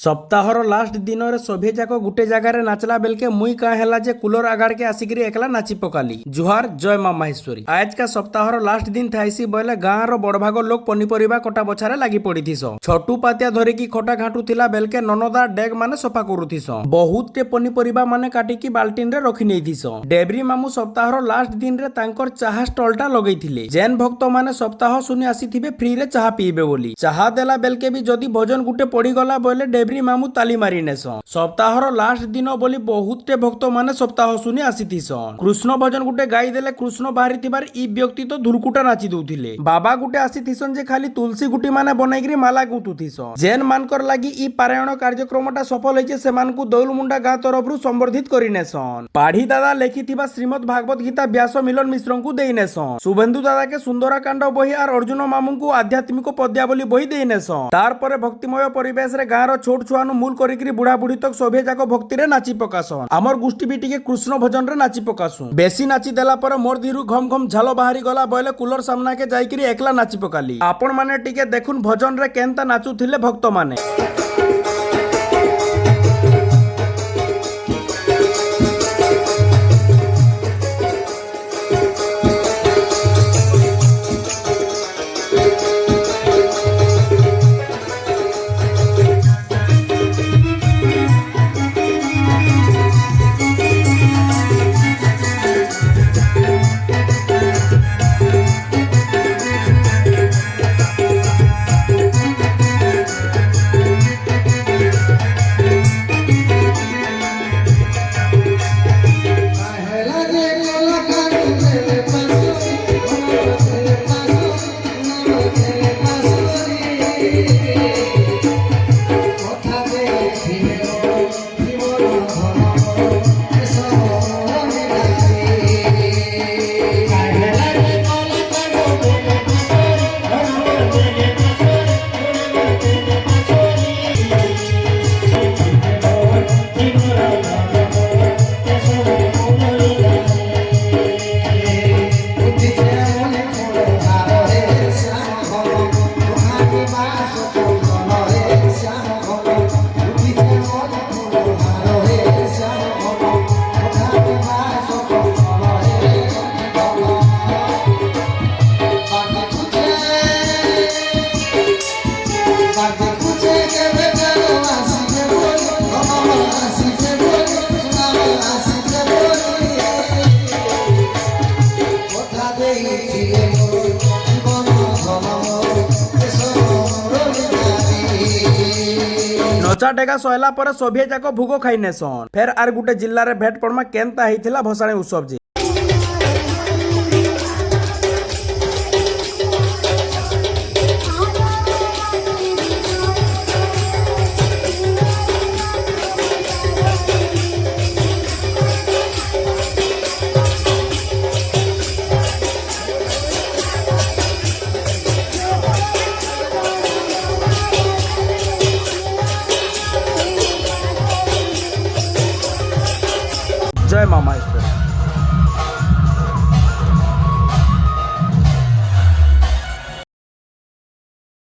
सप्ताहर लास्ट दिन रे सभे जाक गुटे जगार नाचला बेलके मुई का हैला जे कूलर आगाड़ के आसिक एकला नाची पकाली। जुहार जय माँ माहेश्वरी। आज का सप्ताहर लास्ट दिन थाइसी बोले गाँ रो बड़भाग लोक पनीपरिबा कटा बछारे लागी पड़ीथिस। छटू पातिया धरिकी खटा घाटू थिला बेलके ननदा डेग माने सफा करुथिस। बहुत टे पनीपरिबा माने काटिकी बाल्टीन रे रखी नेथिस। डेबरी मामू सप्ताहर लास्ट दिन रे तांकर चाहा स्टॉलटा लगैथिले। जैन भक्त माने सप्ताह सुनी आसीथिबे फ्री रे चाहा पीबे बोली। चाहा देला बेलके भी जदी भोजन गुटे पड़ी गला बोले डेबरी मामू ताली मारी नेसन। सप्ताहर लास्ट दिन बोली बहुत टे भक्त माने सप्ताह सुनी आसीथिसन। कृष्ण भजन गुटे गाई देले कृष्ण बाहरी थिबार ई व्यक्ति तो धुलकुटा नाची दउथिले। बाबा गुटे आसीथिसन जे खाली तुलसी गुटी माने बनाइकरी माला गुंथुथिसन। जैन मानकर लागी ई पारायण कार्यक्रमटा सफल होइचे सेमानकु दौलमुंडा गाँ तरफरु संबर्धित करि नेसन। पाढ़ी दादा लेखिथिबा श्रीमद् भागवत गीता व्यास मिलन मिश्रंकु देइ नेसन। शुभेन्दु दादा के सुंदरकांड बही और अर्जुन मामूंकु आध्यात्मिक पद्यावली बही देइ नेसन। तार परे भक्तिमय परिवेश रे गाँ रो छोट छुआनु मूल करिकरी बुढ़ा बुढ़ी तक सभे जाक भक्ति रे नाची पकासन। आमर गोष्ठी भी टिके कृष्ण भजन रे नाची पकासु। बेसी नाची देला पर मोर दिरु घम घम झालो बाहरी गला बोले कूलर सामना के जाइकरी एकला नाची पकाली। आपण माने टिके देखुन भजन रे केनता नाचुथिले भक्त माने। नचा डेगा सैला पर सभे जाक भोग खाई नेसन। फेर आर गुटे जिल्ला रे भेट पड़मा केनता हेइथिला भसाणी उत्सव जी। जय माँ माहेश्वरी।